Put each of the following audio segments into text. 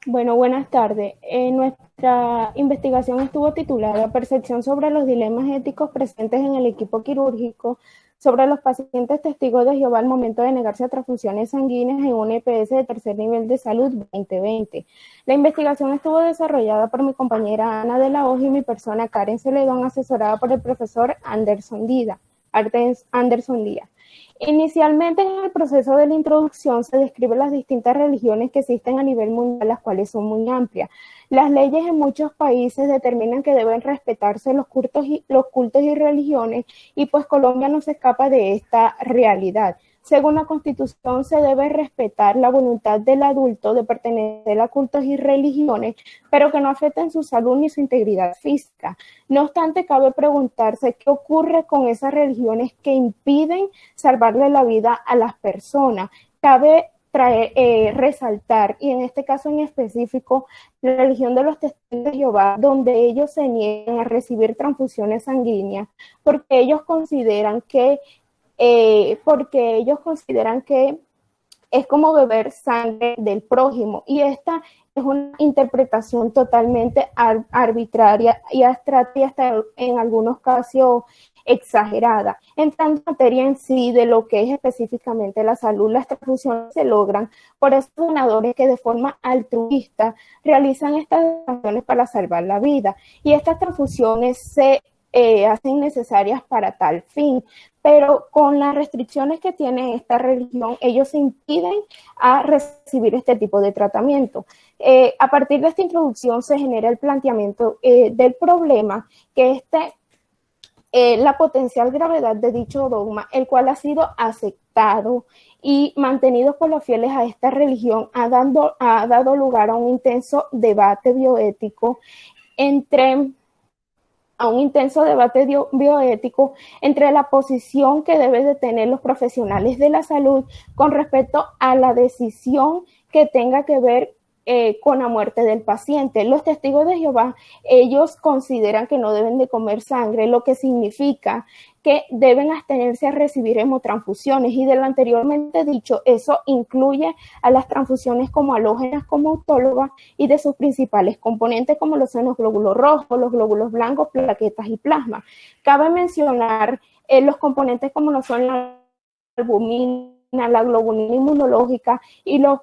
Bueno, buenas tardes. Nuestra investigación estuvo titulada Percepción sobre los dilemas éticos presentes en el equipo quirúrgico sobre los pacientes testigos de Jehová al momento de negarse a transfusiones sanguíneas en un EPS de tercer nivel de salud 2020. La investigación estuvo desarrollada por mi compañera Ana de la Hoja y mi persona Karen Celedón, asesorada por el profesor Anderson Díaz. Inicialmente, en el proceso de la introducción se describen las distintas religiones que existen a nivel mundial, las cuales son muy amplias. Las leyes en muchos países determinan que deben respetarse los cultos y religiones, y pues Colombia no se escapa de esta realidad. Según la Constitución, se debe respetar la voluntad del adulto de pertenecer a cultos y religiones, pero que no afecten su salud ni su integridad física. No obstante, cabe preguntarse qué ocurre con esas religiones que impiden salvarle la vida a las personas. Cabe resaltar, y en este caso en específico, la religión de los testigos de Jehová, donde ellos se niegan a recibir transfusiones sanguíneas, porque ellos consideran que es como beber sangre del prójimo, y esta es una interpretación totalmente arbitraria y abstracta y hasta en algunos casos exagerada. Entrando en materia en sí de lo que es específicamente la salud, las transfusiones se logran por esos donadores que de forma altruista realizan estas donaciones para salvar la vida, y estas transfusiones se hacen necesarias para tal fin, pero con las restricciones que tiene esta religión, ellos se impiden a recibir este tipo de tratamiento. A partir de esta introducción se genera el planteamiento del problema, que la potencial gravedad de dicho dogma, el cual ha sido aceptado y mantenido por los fieles a esta religión, ha dado lugar a un intenso debate bioético entre bioético entre la posición que deben de tener los profesionales de la salud con respecto a la decisión que tenga que ver con la muerte del paciente. Los testigos de Jehová, ellos consideran que no deben de comer sangre, lo que significa que deben abstenerse a recibir hemotransfusiones, y de lo anteriormente dicho, eso incluye a las transfusiones como halógenas, como autólogas, y de sus principales componentes como lo son los glóbulos rojos, los glóbulos blancos, plaquetas y plasma. Cabe mencionar los componentes como lo son la albumina, la globulina inmunológica y los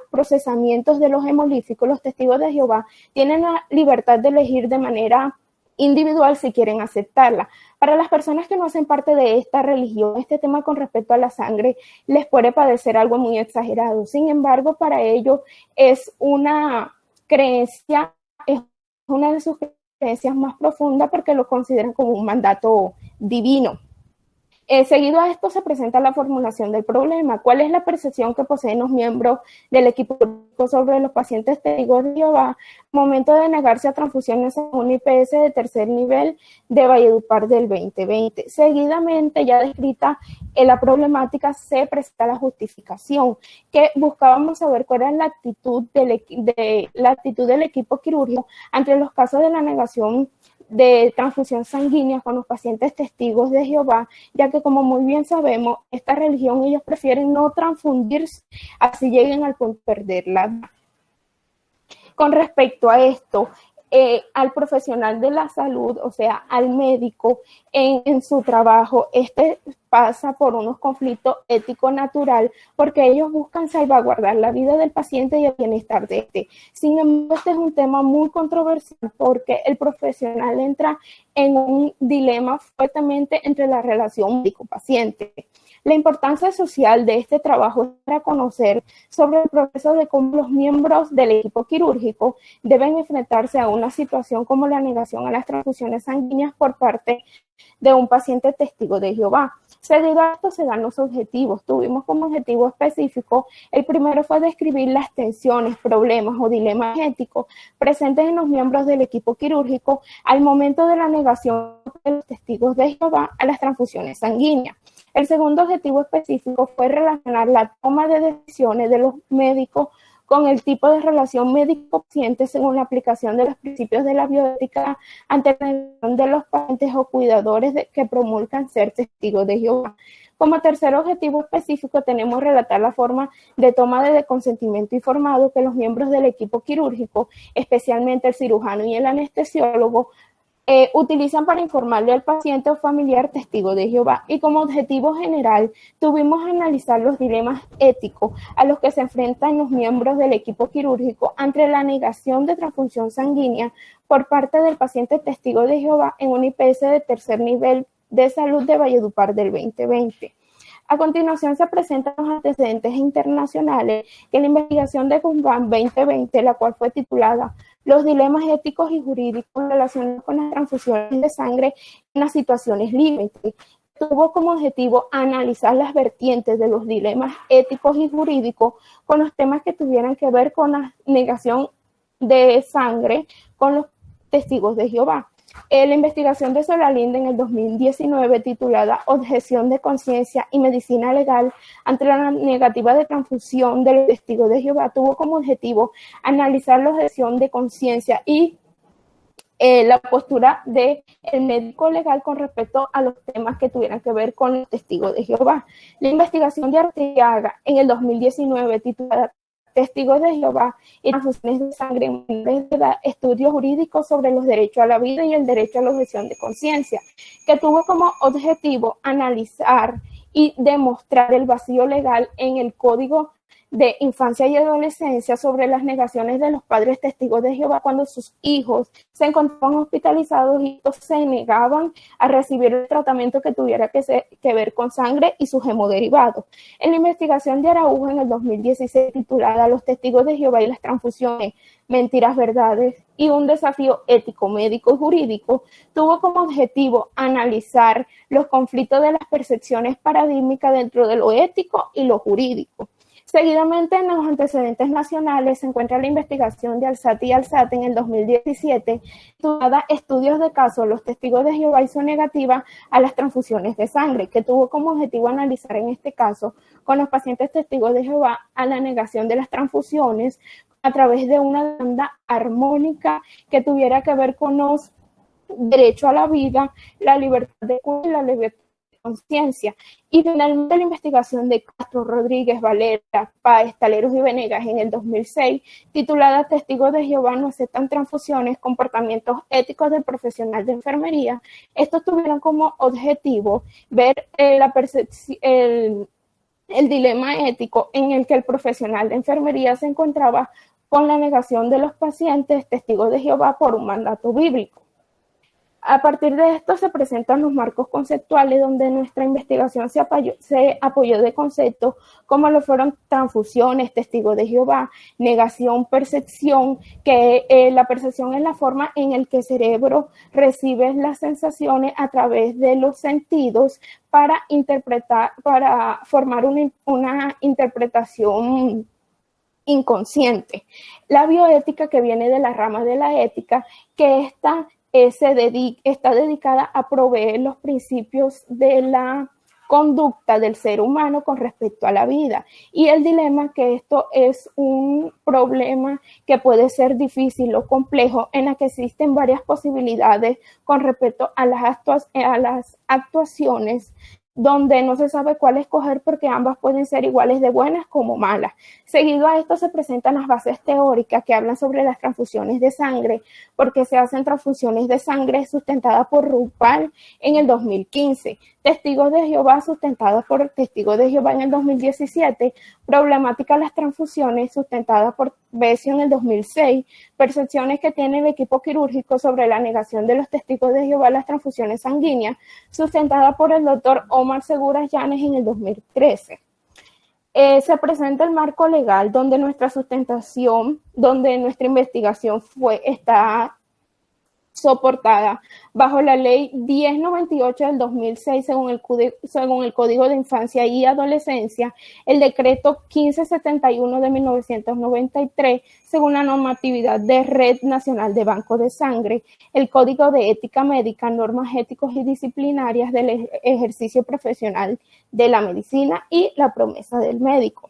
procesamientos de los hemolíficos. Los testigos de Jehová tienen la libertad de elegir de manera individual si quieren aceptarla. Para las personas que no hacen parte de esta religión, este tema con respecto a la sangre les puede parecer algo muy exagerado. Sin embargo, para ellos es una creencia, es una de sus creencias más profundas, porque lo consideran como un mandato divino. Seguido a esto se presenta la formulación del problema. ¿Cuál es la percepción que poseen los miembros del equipo sobre los pacientes testigos de Jehová al momento de negarse a transfusiones en un IPS de tercer nivel de Valledupar del 2020? Seguidamente, ya descrita en la problemática, se presenta la justificación, que buscábamos saber cuál era la actitud del equipo quirúrgico ante los casos de la negación de transfusión sanguínea con los pacientes testigos de Jehová, ya que, como muy bien sabemos, esta religión ellos prefieren no transfundirse, así lleguen al punto de perderla. Con respecto a esto, al profesional de la salud, o sea, al médico, en su trabajo, pasa por unos conflictos ético natural, porque ellos buscan salvaguardar la vida del paciente y el bienestar de este. Sin embargo, este es un tema muy controversial, porque el profesional entra en un dilema fuertemente entre la relación médico-paciente. La importancia social de este trabajo es para conocer sobre el proceso de cómo los miembros del equipo quirúrgico deben enfrentarse a una situación como la negación a las transfusiones sanguíneas por parte de un paciente testigo de Jehová. Seguido a esto se dan los objetivos. Tuvimos como objetivo específico, el primero fue describir las tensiones, problemas o dilemas éticos presentes en los miembros del equipo quirúrgico al momento de la negación de los testigos de Jehová a las transfusiones sanguíneas. El segundo objetivo específico fue relacionar la toma de decisiones de los médicos con el tipo de relación médico-paciente según la aplicación de los principios de la bioética ante la negación de los pacientes o cuidadores que promulgan ser testigos de Jehová. Como tercer objetivo específico tenemos relatar la forma de toma de consentimiento informado que los miembros del equipo quirúrgico, especialmente el cirujano y el anestesiólogo, utilizan para informarle al paciente o familiar testigo de Jehová. Y como objetivo general, tuvimos que analizar los dilemas éticos a los que se enfrentan los miembros del equipo quirúrgico ante la negación de transfusión sanguínea por parte del paciente testigo de Jehová en una IPS de tercer nivel de salud de Valledupar del 2020. A continuación se presentan los antecedentes internacionales que la investigación de Guzmán 2020, la cual fue titulada Los dilemas éticos y jurídicos relacionados con las transfusiones de sangre en las situaciones límite, tuvo como objetivo analizar las vertientes de los dilemas éticos y jurídicos con los temas que tuvieran que ver con la negación de sangre con los testigos de Jehová. La investigación de Solalinde en el 2019 titulada Objeción de conciencia y medicina legal ante la negativa de transfusión de los testigos de Jehová tuvo como objetivo analizar la objeción de conciencia y la postura del médico legal con respecto a los temas que tuvieran que ver con los testigos de Jehová. La investigación de Arteaga en el 2019 titulada Testigos de Jehová y transfusiones de sangre en menores de edad, estudios jurídicos sobre los derechos a la vida y el derecho a la objeción de conciencia, que tuvo como objetivo analizar y demostrar el vacío legal en el Código de Infancia y Adolescencia sobre las negaciones de los padres testigos de Jehová cuando sus hijos se encontraban hospitalizados y se negaban a recibir el tratamiento que tuviera que ver con sangre y sus hemoderivados. En la investigación de Araujo en el 2016 titulada Los testigos de Jehová y las transfusiones, mentiras, verdades y un desafío ético, médico y jurídico, tuvo como objetivo analizar los conflictos de las percepciones paradigmáticas dentro de lo ético y lo jurídico. Seguidamente, en los antecedentes nacionales se encuentra la investigación de Alzate y Alzate en el 2017, titulada Estudios de caso, los testigos de Jehová y su negativa a las transfusiones de sangre, que tuvo como objetivo analizar en este caso con los pacientes testigos de Jehová a la negación de las transfusiones a través de una demanda armónica que tuviera que ver con los derechos a la vida, la libertad de culto y la libertad conciencia. Y finalmente la investigación de Castro, Rodríguez, Valera, Páez, Taleros y Venegas en el 2006, titulada Testigos de Jehová no aceptan transfusiones, comportamientos éticos del profesional de enfermería. Estos tuvieron como objetivo ver el dilema ético en el que el profesional de enfermería se encontraba con la negación de los pacientes testigos de Jehová por un mandato bíblico. A partir de esto se presentan los marcos conceptuales donde nuestra investigación se apoyó de conceptos como lo fueron transfusiones, testigos de Jehová, negación, percepción, que la percepción es la forma en la que el cerebro recibe las sensaciones a través de los sentidos para interpretar, para formar una interpretación inconsciente. La bioética, que viene de la rama de la ética, que está dedicada a proveer los principios de la conducta del ser humano con respecto a la vida. Y el dilema, que esto es un problema que puede ser difícil o complejo, en la que existen varias posibilidades con respecto a las actuaciones, donde no se sabe cuál escoger porque ambas pueden ser iguales de buenas como malas. Seguido a esto se presentan las bases teóricas que hablan sobre las transfusiones de sangre, porque se hacen transfusiones de sangre sustentadas por Rupal en el 2015, Testigos de Jehová sustentadas por Testigos de Jehová en el 2017, Problemática de las transfusiones sustentada por Besio en el 2006, Percepciones que tiene el equipo quirúrgico sobre la negación de los Testigos de Jehová a las transfusiones sanguíneas, sustentada por el doctor Omar Seguras Llanes en el 2013. Se presenta el marco legal donde nuestra sustentación, donde nuestra investigación está soportada bajo la ley 1098 del 2006 según el Código de Infancia y Adolescencia, el decreto 1571 de 1993 según la normatividad de Red Nacional de Banco de Sangre, el Código de Ética Médica, normas éticos y disciplinarias del ejercicio profesional de la medicina y la promesa del médico.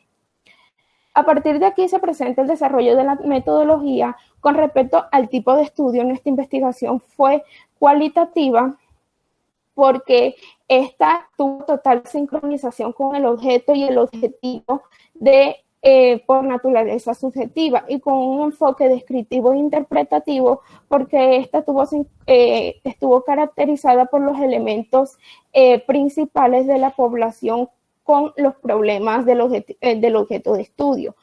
A partir de aquí se presenta el desarrollo de la metodología con respecto al tipo de estudio. Nuestra investigación fue cualitativa porque esta tuvo total sincronización con el objeto y el objetivo de por naturaleza subjetiva y con un enfoque descriptivo e interpretativo porque esta estuvo caracterizada por los elementos principales de la población con los problemas del objeto de estudio.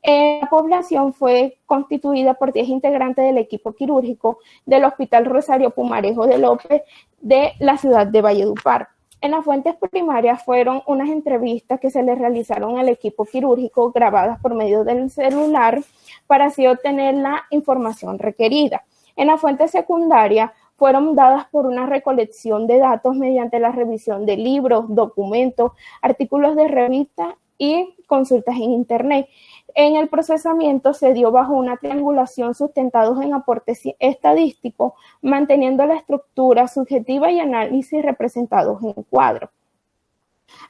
La población fue constituida por 10 integrantes del equipo quirúrgico del Hospital Rosario Pumarejo de López de la ciudad de Valledupar. En las fuentes primarias fueron unas entrevistas que se le realizaron al equipo quirúrgico grabadas por medio del celular para así obtener la información requerida. En la fuente secundaria fueron dadas por una recolección de datos mediante la revisión de libros, documentos, artículos de revistas y consultas en Internet. En el procesamiento se dio bajo una triangulación sustentados en aportes estadísticos, manteniendo la estructura subjetiva y análisis representados en cuadros.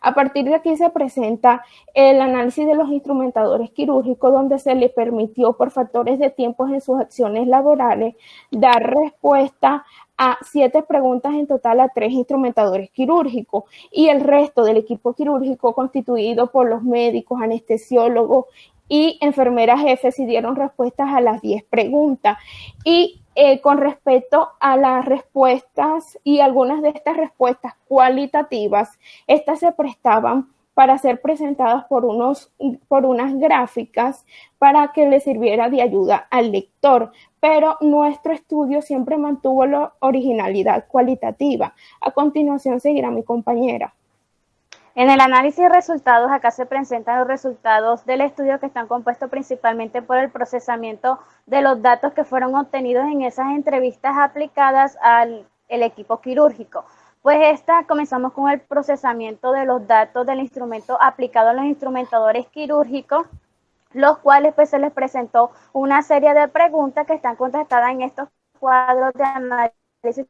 A partir de aquí se presenta el análisis de los instrumentadores quirúrgicos, donde se les permitió, por factores de tiempo en sus acciones laborales, dar respuesta a 7 preguntas en total a 3 instrumentadores quirúrgicos y el resto del equipo quirúrgico constituido por los médicos, anestesiólogos y enfermeras jefes y dieron respuestas a las 10 preguntas. Y con respecto a las respuestas y algunas de estas respuestas cualitativas, estas se prestaban para ser presentadas por unas gráficas para que le sirviera de ayuda al lector, pero nuestro estudio siempre mantuvo la originalidad cualitativa. A continuación seguirá mi compañera. En el análisis de resultados, acá se presentan los resultados del estudio que están compuestos principalmente por el procesamiento de los datos que fueron obtenidos en esas entrevistas aplicadas al equipo quirúrgico. Pues comenzamos con el procesamiento de los datos del instrumento aplicado a los instrumentadores quirúrgicos, los cuales pues se les presentó una serie de preguntas que están contestadas en estos cuadros de análisis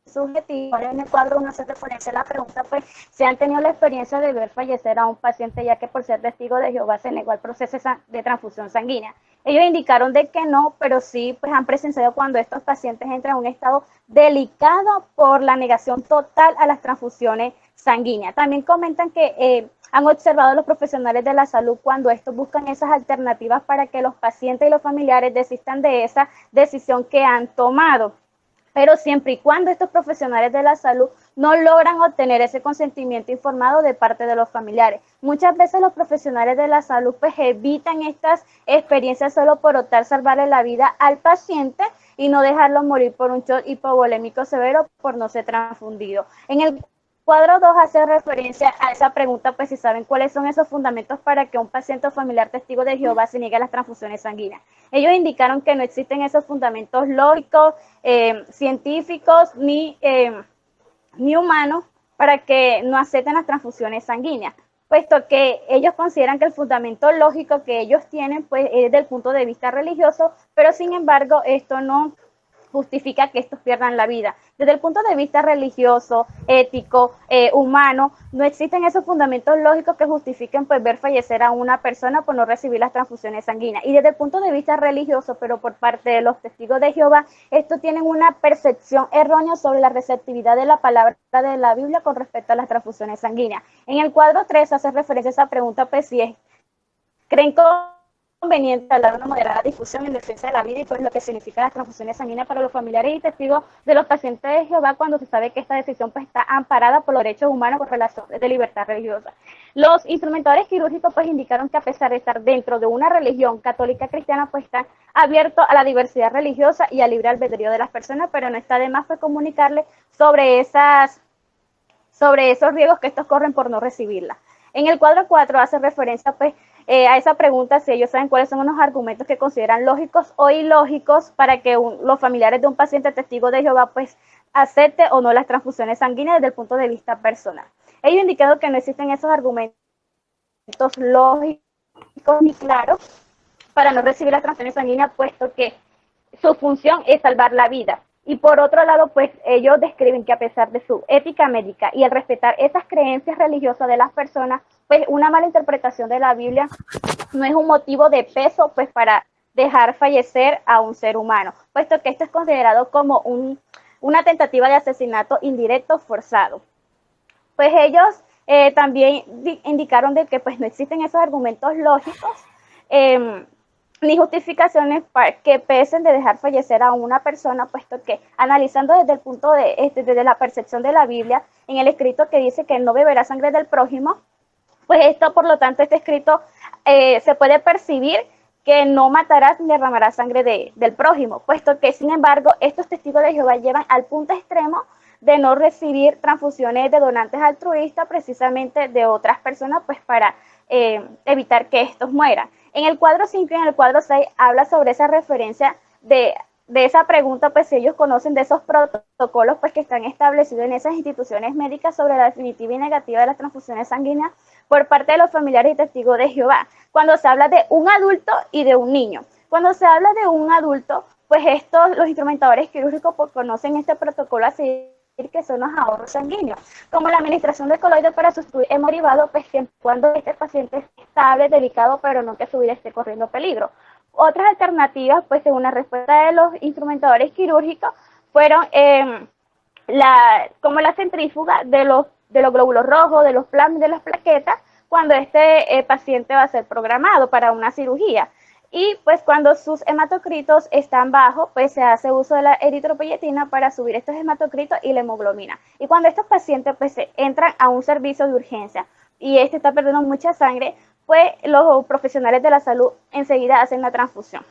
subjetivo. En el cuadro 1 hace referencia a la pregunta, pues, si han tenido la experiencia de ver fallecer a un paciente, ya que por ser testigo de Jehová se negó al proceso de transfusión sanguínea. Ellos indicaron de que no, pero sí, pues, han presenciado cuando estos pacientes entran en un estado delicado por la negación total a las transfusiones sanguíneas. También comentan que han observado a los profesionales de la salud cuando estos buscan esas alternativas para que los pacientes y los familiares desistan de esa decisión que han tomado. Pero siempre y cuando estos profesionales de la salud no logran obtener ese consentimiento informado de parte de los familiares. Muchas veces los profesionales de la salud pues evitan estas experiencias solo por optar salvarle la vida al paciente y no dejarlo morir por un shock hipovolémico severo por no ser transfundido. En el cuadro 2 hace referencia a esa pregunta, pues si saben cuáles son esos fundamentos para que un paciente o familiar testigo de Jehová se niegue a las transfusiones sanguíneas. Ellos indicaron que no existen esos fundamentos lógicos, científicos ni humanos para que no acepten las transfusiones sanguíneas, puesto que ellos consideran que el fundamento lógico que ellos tienen pues es del punto de vista religioso, pero sin embargo esto no justifica que estos pierdan la vida. Desde el punto de vista religioso, ético, humano, no existen esos fundamentos lógicos que justifiquen pues ver fallecer a una persona por no recibir las transfusiones sanguíneas. Y desde el punto de vista religioso, pero por parte de los testigos de Jehová, estos tienen una percepción errónea sobre la receptividad de la palabra de la Biblia con respecto a las transfusiones sanguíneas. En el cuadro 3 hace referencia a esa pregunta, pues si es, creen conveniente hablar de una moderada difusión en defensa de la vida y pues lo que significa las transfusiones sanguíneas para los familiares y testigos de los pacientes de Jehová cuando se sabe que esta decisión pues está amparada por los derechos humanos con relación de libertad religiosa. Los instrumentadores quirúrgicos pues indicaron que a pesar de estar dentro de una religión católica cristiana pues están abiertos a la diversidad religiosa y al libre albedrío de las personas, pero no está de más pues comunicarles sobre esos riesgos que estos corren por no recibirla. En el cuadro 4 hace referencia pues a esa pregunta si ellos saben cuáles son los argumentos que consideran lógicos o ilógicos para que los familiares de un paciente testigo de Jehová pues acepte o no las transfusiones sanguíneas desde el punto de vista personal. Ellos indicaron que no existen esos argumentos lógicos ni claros para no recibir las transfusiones sanguíneas, puesto que su función es salvar la vida. Y por otro lado, pues ellos describen que a pesar de su ética médica y el respetar esas creencias religiosas de las personas, pues una mala interpretación de la Biblia no es un motivo de peso pues para dejar fallecer a un ser humano, puesto que esto es considerado como una tentativa de asesinato indirecto forzado. Pues ellos también indicaron de que pues no existen esos argumentos lógicos ni justificaciones que pesen de dejar fallecer a una persona, puesto que analizando desde el punto desde la percepción de la Biblia, en el escrito que dice que no beberá sangre del prójimo, pues esto, por lo tanto, este escrito se puede percibir que no matarás ni derramarás sangre del prójimo, puesto que, sin embargo, estos testigos de Jehová llevan al punto extremo de no recibir transfusiones de donantes altruistas, precisamente de otras personas, pues para evitar que estos mueran. En el cuadro 5 y en el cuadro 6 habla sobre esa referencia de esa pregunta, pues si ellos conocen de esos protocolos pues que están establecidos en esas instituciones médicas sobre la definitiva y negativa de las transfusiones sanguíneas por parte de los familiares y testigos de Jehová, cuando se habla de un adulto y de un niño. Cuando se habla de un adulto, pues los instrumentadores quirúrgicos pues, conocen este protocolo así que son los ahorros sanguíneos, como la administración de coloides para sustituir hemorribado, pues cuando este paciente es estable, delicado, pero no que su vida esté corriendo peligro. Otras alternativas, pues según la respuesta de los instrumentadores quirúrgicos, fueron como la centrífuga de los glóbulos rojos, de los plasmas y de las plaquetas, cuando este paciente va a ser programado para una cirugía. Y pues cuando sus hematocritos están bajos, pues se hace uso de la eritropoyetina para subir estos hematocritos y la hemoglobina. Y cuando estos pacientes pues entran a un servicio de urgencia y este está perdiendo mucha sangre, pues los profesionales de la salud enseguida hacen la transfusión.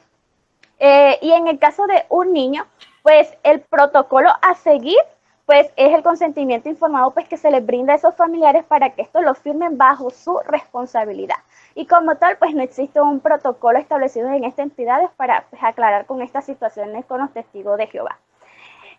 Y en el caso de un niño, pues el protocolo a seguir pues es el consentimiento informado pues que se les brinda a esos familiares para que estos lo firmen bajo su responsabilidad. Y como tal, pues no existe un protocolo establecido en estas entidades para pues, aclarar con estas situaciones con los testigos de Jehová.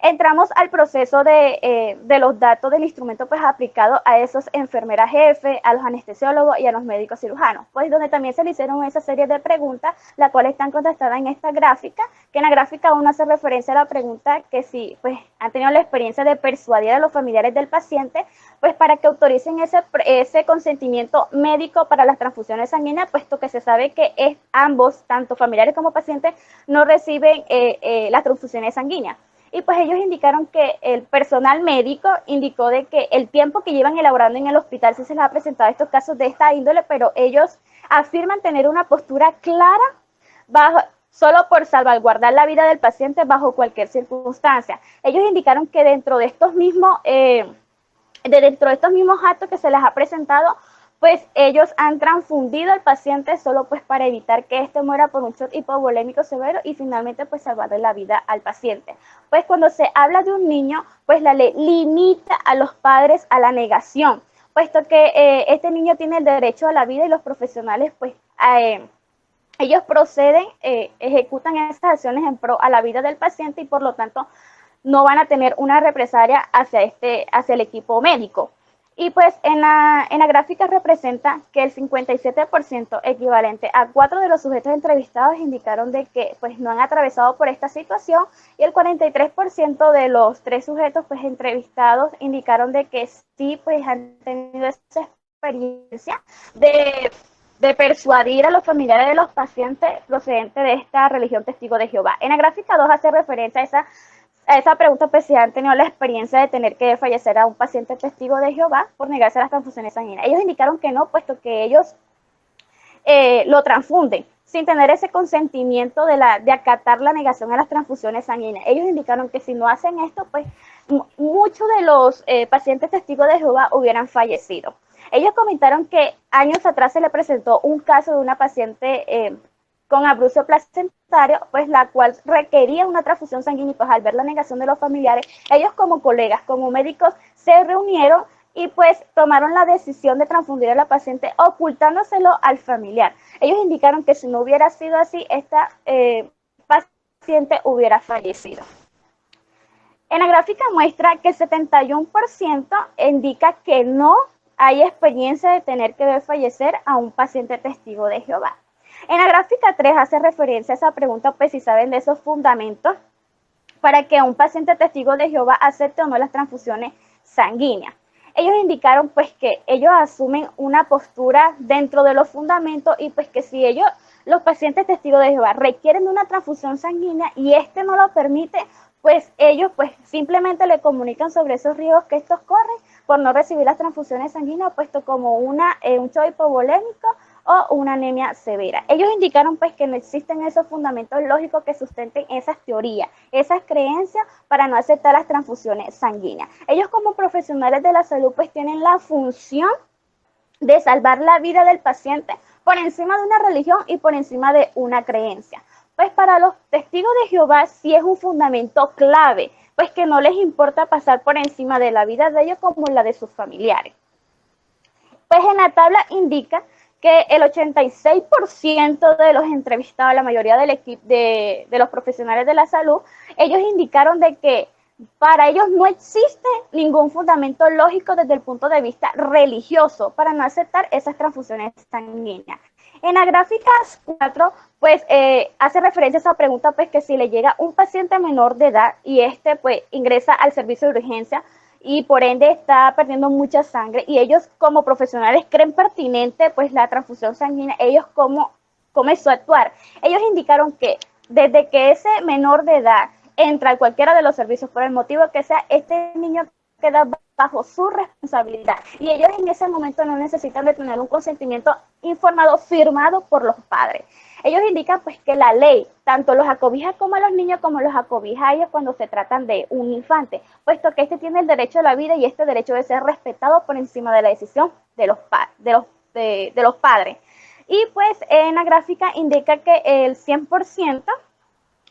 Entramos al proceso de los datos del instrumento pues aplicado a esos enfermeras jefe, a los anestesiólogos y a los médicos cirujanos, pues donde también se le hicieron esa serie de preguntas, las cuales están contestadas en esta gráfica, que en la gráfica 1 hace referencia a la pregunta que si pues han tenido la experiencia de persuadir a los familiares del paciente, pues para que autoricen ese consentimiento médico para las transfusiones sanguíneas, puesto que se sabe que ambos, tanto familiares como pacientes, no reciben las transfusiones sanguíneas. Y pues ellos indicaron que el personal médico indicó de que el tiempo que llevan elaborando en el hospital sí se les ha presentado estos casos de esta índole, pero ellos afirman tener una postura clara solo por salvaguardar la vida del paciente bajo cualquier circunstancia. Ellos indicaron que dentro de estos mismos actos que se les ha presentado, pues ellos han transfundido al paciente solo pues para evitar que éste muera por un shock hipovolémico severo y finalmente pues salvarle la vida al paciente. Pues cuando se habla de un niño, pues la ley limita a los padres a la negación, puesto que este niño tiene el derecho a la vida y los profesionales pues ellos proceden, ejecutan esas acciones en pro a la vida del paciente y por lo tanto no van a tener una represalia hacia el equipo médico. Y pues en la gráfica representa que el 57%, equivalente a 4 de los sujetos entrevistados, indicaron de que pues no han atravesado por esta situación y el 43% de los 3 sujetos pues entrevistados indicaron de que sí pues han tenido esa experiencia de persuadir a los familiares de los pacientes procedentes de esta religión testigo de Jehová. En la gráfica 2 hace referencia a esa pregunta, pues si han tenido la experiencia de tener que fallecer a un paciente testigo de Jehová por negarse a las transfusiones sanguíneas. Ellos indicaron que no, puesto que ellos lo transfunden sin tener ese consentimiento de acatar la negación a las transfusiones sanguíneas. Ellos indicaron que si no hacen esto, pues muchos de los pacientes testigos de Jehová hubieran fallecido. Ellos comentaron que años atrás se le presentó un caso de una paciente con abrupto placentario, pues la cual requería una transfusión sanguínea, pues al ver la negación de los familiares, ellos como colegas, como médicos, se reunieron y pues tomaron la decisión de transfundir a la paciente ocultándoselo al familiar. Ellos indicaron que si no hubiera sido así, esta paciente hubiera fallecido. En la gráfica muestra que el 71% indica que no hay experiencia de tener que ver fallecer a un paciente testigo de Jehová. En la gráfica 3 hace referencia a esa pregunta, pues si saben de esos fundamentos para que un paciente testigo de Jehová acepte o no las transfusiones sanguíneas. Ellos indicaron pues que ellos asumen una postura dentro de los fundamentos y pues que si ellos, los pacientes testigos de Jehová, requieren de una transfusión sanguínea y este no lo permite, pues ellos pues simplemente le comunican sobre esos riesgos que estos corren por no recibir las transfusiones sanguíneas, puesto como un shock hipovolémico o una anemia severa. Ellos indicaron pues que no existen esos fundamentos lógicos que sustenten esas teorías, esas creencias para no aceptar las transfusiones sanguíneas. Ellos como profesionales de la salud pues tienen la función de salvar la vida del paciente por encima de una religión y por encima de una creencia. Pues para los testigos de Jehová sí es un fundamento clave, pues que no les importa pasar por encima de la vida de ellos como la de sus familiares. Pues en la tabla indica que el 86% de los entrevistados, la mayoría del equipo de los profesionales de la salud, ellos indicaron de que para ellos no existe ningún fundamento lógico desde el punto de vista religioso para no aceptar esas transfusiones sanguíneas. En la gráfica 4, pues hace referencia a esa pregunta, pues que si le llega un paciente menor de edad y este pues ingresa al servicio de urgencia y por ende está perdiendo mucha sangre y ellos como profesionales creen pertinente pues la transfusión sanguínea, ellos cómo comenzó a actuar. Ellos indicaron que desde que ese menor de edad entra a cualquiera de los servicios por el motivo que sea, este niño queda bajo su responsabilidad y ellos en ese momento no necesitan de tener un consentimiento informado, firmado por los padres. Ellos indican pues que la ley tanto los acobija como a los niños como los acobija a ellos cuando se tratan de un infante, puesto que este tiene el derecho a la vida y este derecho debe ser respetado por encima de la decisión de los padres. Y pues en la gráfica indica que el 100%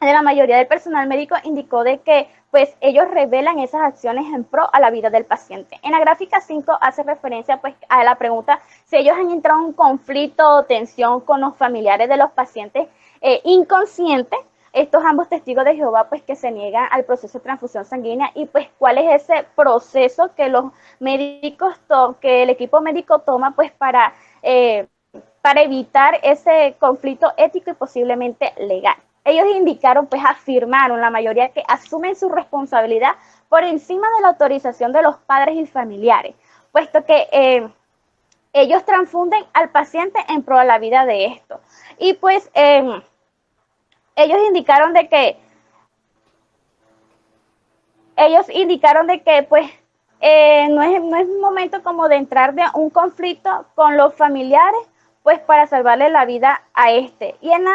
de la mayoría del personal médico indicó de que pues ellos revelan esas acciones en pro a la vida del paciente. En la gráfica 5 hace referencia pues a la pregunta si ellos han entrado en un conflicto o tensión con los familiares de los pacientes inconscientes, estos ambos testigos de Jehová pues que se niegan al proceso de transfusión sanguínea y pues cuál es ese proceso que los médicos, que el equipo médico toma pues para evitar ese conflicto ético y posiblemente legal. Ellos indicaron, pues afirmaron la mayoría que asumen su responsabilidad por encima de la autorización de los padres y familiares, puesto que ellos transfunden al paciente en pro de la vida de esto. Y pues ellos indicaron de que pues no es un momento como de entrar de un conflicto con los familiares, pues para salvarle la vida a este. Y en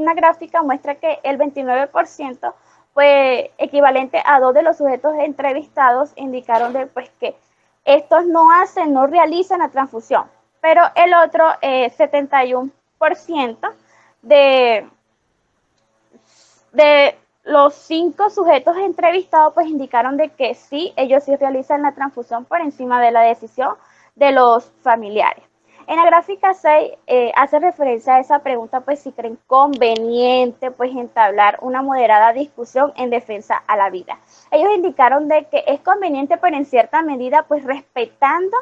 la gráfica muestra que el 29%, pues equivalente a 2 de los sujetos entrevistados, indicaron de, pues, que estos no realizan la transfusión. Pero el otro 71% de los 5 sujetos entrevistados, pues indicaron de que sí, ellos sí realizan la transfusión por encima de la decisión de los familiares. En la gráfica 6 hace referencia a esa pregunta, pues si creen conveniente pues entablar una moderada discusión en defensa a la vida. Ellos indicaron de que es conveniente, pero en cierta medida pues respetando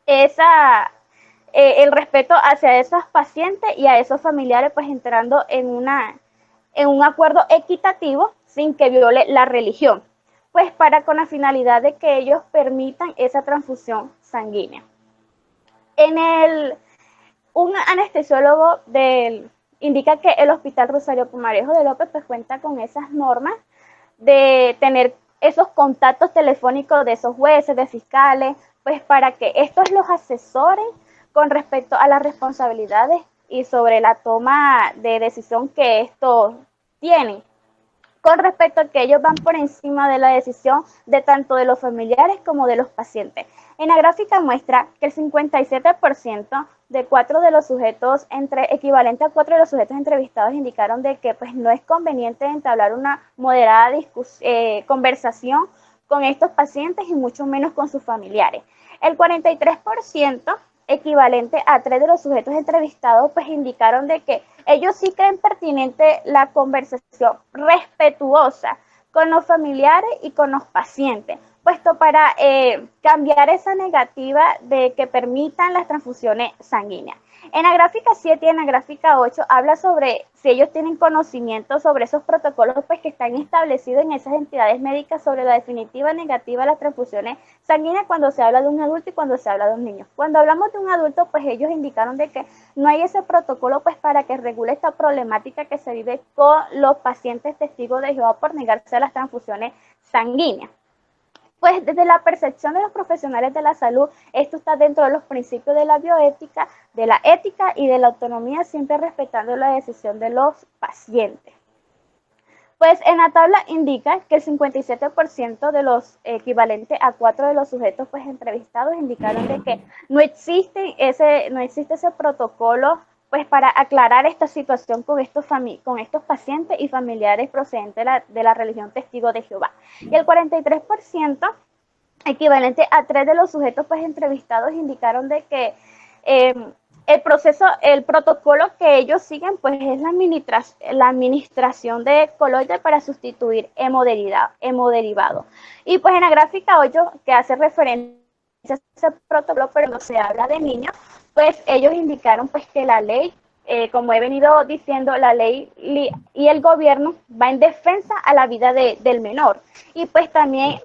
el respeto hacia esos pacientes y a esos familiares, pues entrando en un acuerdo equitativo sin que viole la religión, pues con la finalidad de que ellos permitan esa transfusión sanguínea. Un anestesiólogo indica que el Hospital Rosario Pumarejo de López pues cuenta con esas normas de tener esos contactos telefónicos de esos jueces, de fiscales, pues para que estos los asesoren con respecto a las responsabilidades y sobre la toma de decisión que estos tienen, con respecto a que ellos van por encima de la decisión de tanto de los familiares como de los pacientes. En la gráfica muestra que el 57% de 4 de los sujetos, equivalente a 4 de los sujetos entrevistados, indicaron de que pues no es conveniente entablar una moderada conversación con estos pacientes y mucho menos con sus familiares. El 43%, equivalente a 3 de los sujetos entrevistados, pues indicaron de que ellos sí creen pertinente la conversación respetuosa con los familiares y con los pacientes, puesto para cambiar esa negativa de que permitan las transfusiones sanguíneas. En la gráfica 7 y en la gráfica 8 habla sobre si ellos tienen conocimiento sobre esos protocolos pues, que están establecidos en esas entidades médicas sobre la definitiva negativa de las transfusiones sanguíneas cuando se habla de un adulto y cuando se habla de un niño. Cuando hablamos de un adulto, pues ellos indicaron de que no hay ese protocolo pues para que regule esta problemática que se vive con los pacientes testigos de Jehová por negarse a las transfusiones sanguíneas. Pues desde la percepción de los profesionales de la salud, esto está dentro de los principios de la bioética, de la ética y de la autonomía, siempre respetando la decisión de los pacientes. Pues en la tabla indica que el 57% de los equivalentes a 4 de los sujetos pues entrevistados indicaron de que no existe ese protocolo pues para aclarar esta situación con estos pacientes y familiares procedentes de la religión Testigo de Jehová. Y el 43%, equivalente a 3 de los sujetos pues entrevistados, indicaron de que el protocolo que ellos siguen pues es la administración de coloides para sustituir hemoderivado. Y pues en la gráfica 8, que hace referencia a ese protocolo, pero no se habla de niños, pues ellos indicaron pues que la ley, como he venido diciendo, la ley y el gobierno va en defensa a la vida del menor. Y pues también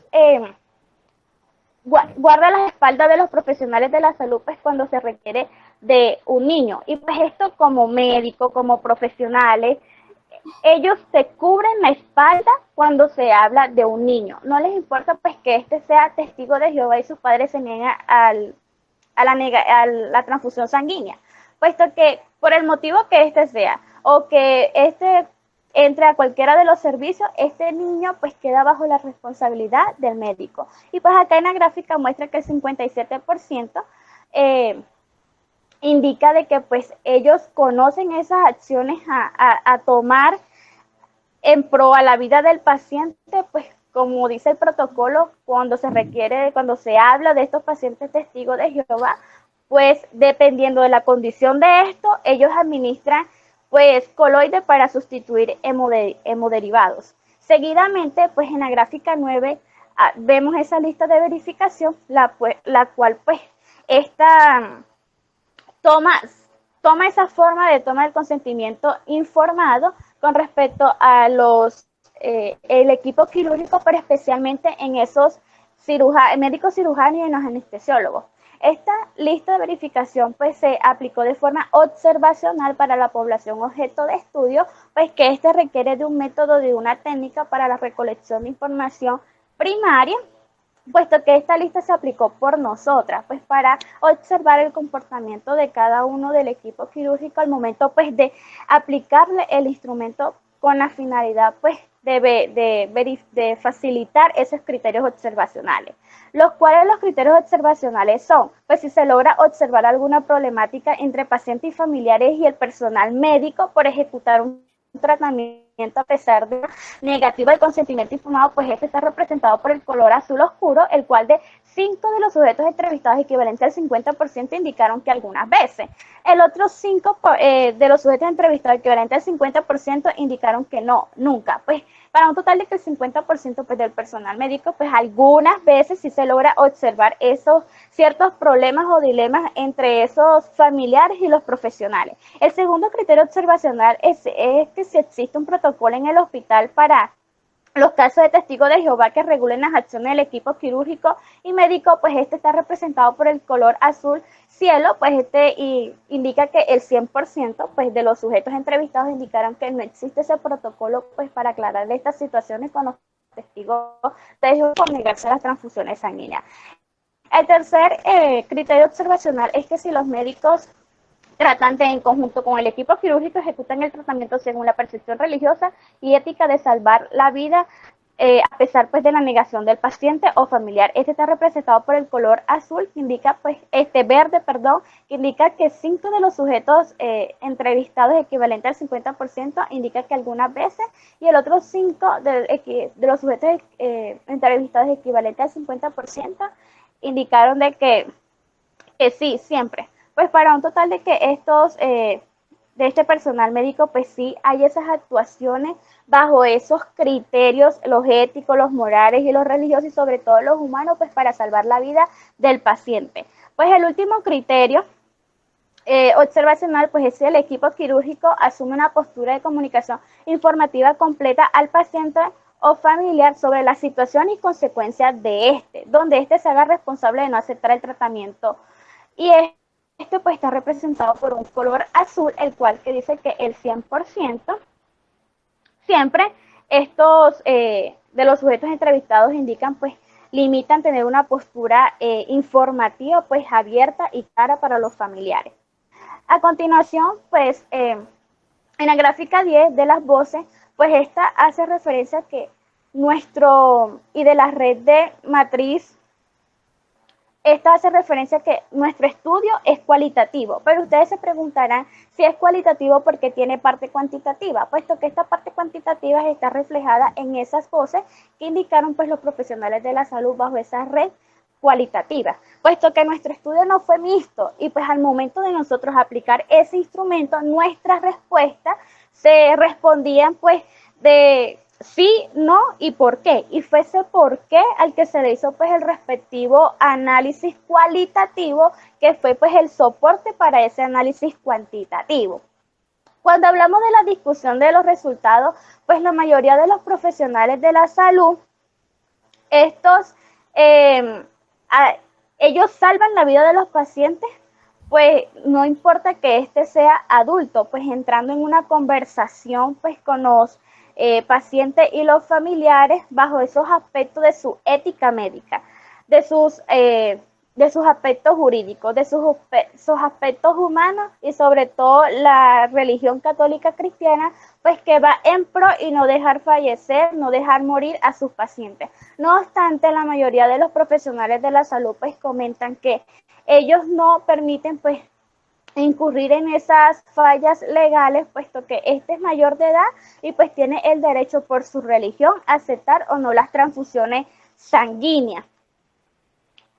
guarda la espalda de los profesionales de la salud pues cuando se requiere de un niño. Y pues esto como médico, como profesionales, ellos se cubren la espalda cuando se habla de un niño. No les importa pues que este sea testigo de Jehová y sus padres se nieguen a la transfusión sanguínea, puesto que por el motivo que este sea o que este entre a cualquiera de los servicios, este niño pues queda bajo la responsabilidad del médico. Y pues acá en la gráfica muestra que el 57% indica de que pues ellos conocen esas acciones a tomar en pro a la vida del paciente, pues como dice el protocolo, cuando se habla de estos pacientes testigos de Jehová, pues dependiendo de la condición de esto, ellos administran pues coloides para sustituir hemoderivados. Seguidamente, pues en la gráfica 9 vemos esa lista de verificación, la cual pues esta toma esa forma de toma del consentimiento informado con respecto a el equipo quirúrgico, pero especialmente en esos médicos cirujanos y en los anestesiólogos. Esta lista de verificación pues se aplicó de forma observacional para la población objeto de estudio, pues que este requiere de un método, de una técnica para la recolección de información primaria, puesto que esta lista se aplicó por nosotras, pues para observar el comportamiento de cada uno del equipo quirúrgico al momento pues de aplicarle el instrumento con la finalidad pues de facilitar esos criterios observacionales. Los cuales los criterios observacionales son, pues si se logra observar alguna problemática entre pacientes y familiares y el personal médico por ejecutar un tratamiento a pesar de la negativa del consentimiento informado, pues este está representado por el color azul oscuro, el cual de 5 de los sujetos entrevistados, equivalente al 50%, indicaron que algunas veces. El otro 5 de los sujetos entrevistados, equivalente al 50%, indicaron que no, nunca. Pues para un total de que el 50% pues, del personal médico, pues algunas veces sí se logra observar esos ciertos problemas o dilemas entre esos familiares y los profesionales. El segundo criterio observacional es que si existe un protocolo en el hospital para los casos de testigos de Jehová que regulen las acciones del equipo quirúrgico y médico, pues este está representado por el color azul cielo, pues indica que el 100% pues, de los sujetos entrevistados indicaron que no existe ese protocolo pues para aclarar estas situaciones con los testigos de Jehová por negarse a las transfusiones sanguíneas. El tercer criterio observacional es que si los médicos tratantes en conjunto con el equipo quirúrgico ejecutan el tratamiento según la percepción religiosa y ética de salvar la vida a pesar pues de la negación del paciente o familiar. Este está representado por el color azul que indica pues verde, que indica que 5 de los sujetos entrevistados equivalente al 50% indica que algunas veces y el otro 5 de los sujetos entrevistados equivalente al 50% indicaron de que sí, siempre. Pues para un total de que estos de este personal médico, pues sí hay esas actuaciones bajo esos criterios, los éticos, los morales y los religiosos y sobre todo los humanos, pues para salvar la vida del paciente. Pues el último criterio observacional, pues es el equipo quirúrgico asume una postura de comunicación informativa completa al paciente o familiar sobre la situación y consecuencias de donde se haga responsable de no aceptar el tratamiento. Y este pues está representado por un color azul, el cual que dice que el 100%, siempre estos de los sujetos entrevistados indican pues limitan tener una postura informativa pues abierta y clara para los familiares. A continuación, pues, en la gráfica 10 de las voces, pues esta hace referencia a que y de la red de matriz, esta hace referencia a que nuestro estudio es cualitativo, pero ustedes se preguntarán si es cualitativo porque tiene parte cuantitativa, puesto que esta parte cuantitativa está reflejada en esas voces que indicaron pues los profesionales de la salud bajo esa red cualitativa, puesto que nuestro estudio no fue mixto y pues al momento de nosotros aplicar ese instrumento, nuestras respuestas se respondían pues de sí, no y por qué, y fue ese por qué al que se le hizo pues el respectivo análisis cualitativo, que fue pues el soporte para ese análisis cuantitativo. Cuando hablamos de la discusión de los resultados, pues la mayoría de los profesionales de la salud, ellos salvan la vida de los pacientes, pues no importa que éste sea adulto, pues entrando en una conversación pues con los pacientes y los familiares bajo esos aspectos de su ética médica, de sus aspectos jurídicos, de sus aspectos humanos y sobre todo la religión católica cristiana, pues que va en pro y no dejar fallecer, no dejar morir a sus pacientes. No obstante, la mayoría de los profesionales de la salud pues comentan que ellos no permiten pues incurrir en esas fallas legales, puesto que es mayor de edad y pues tiene el derecho por su religión a aceptar o no las transfusiones sanguíneas.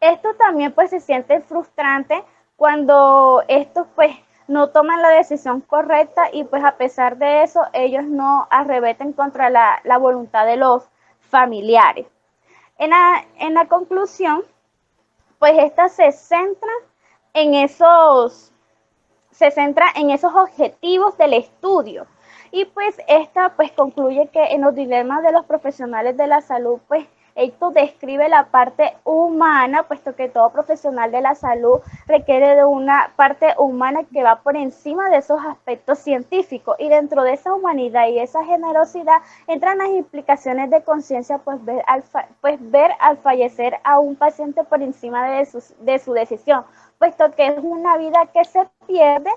Esto también pues se siente frustrante cuando estos pues no toman la decisión correcta y pues a pesar de eso ellos no arrebeten contra la voluntad de los familiares. En la conclusión, pues esta se centra en esos objetivos del estudio y pues esta pues concluye que en los dilemas de los profesionales de la salud pues esto describe la parte humana, puesto que todo profesional de la salud requiere de una parte humana que va por encima de esos aspectos científicos. Y dentro de esa humanidad y esa generosidad entran las implicaciones de conciencia, pues ver al fallecer a un paciente por encima de su decisión, puesto que es una vida que se pierde.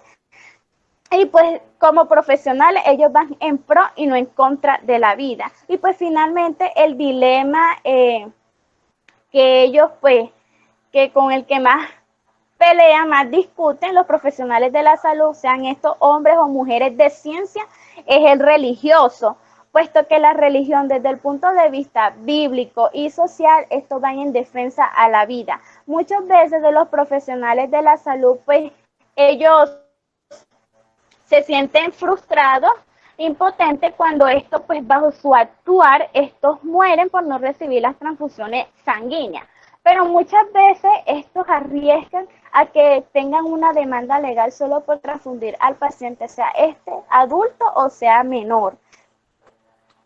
Y pues como profesionales ellos van en pro y no en contra de la vida. Y pues finalmente el dilema que ellos pues, que con el que más pelean, más discuten los profesionales de la salud, sean estos hombres o mujeres de ciencia, es el religioso, puesto que la religión desde el punto de vista bíblico y social, esto va en defensa a la vida. Muchas veces de los profesionales de la salud, pues ellos se sienten frustrados, impotentes cuando esto, pues bajo su actuar, estos mueren por no recibir las transfusiones sanguíneas. Pero muchas veces estos arriesgan a que tengan una demanda legal solo por transfundir al paciente, sea adulto o sea menor,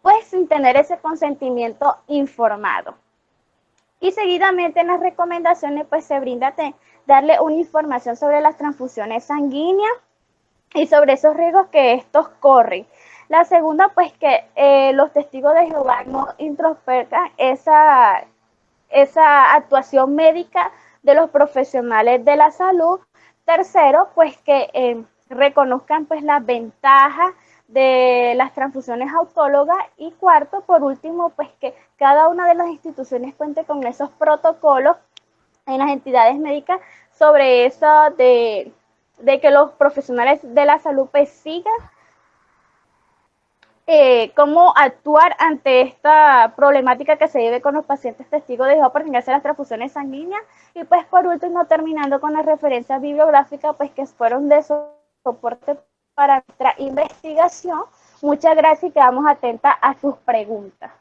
pues sin tener ese consentimiento informado. Y seguidamente en las recomendaciones pues se brinda darle una información sobre las transfusiones sanguíneas y sobre esos riesgos que estos corren. La segunda, pues que los testigos de Jehová no introspectan esa actuación médica de los profesionales de la salud. Tercero, pues que reconozcan pues las ventajas de las transfusiones autólogas. Y cuarto, por último, pues que cada una de las instituciones cuente con esos protocolos en las entidades médicas sobre eso de que los profesionales de la salud pues sigan cómo actuar ante esta problemática que se vive con los pacientes testigos de Jehová por negarse las transfusiones sanguíneas. Y pues por último, terminando con las referencias bibliográficas pues que fueron de soporte para nuestra investigación. Muchas gracias y quedamos atentas a sus preguntas.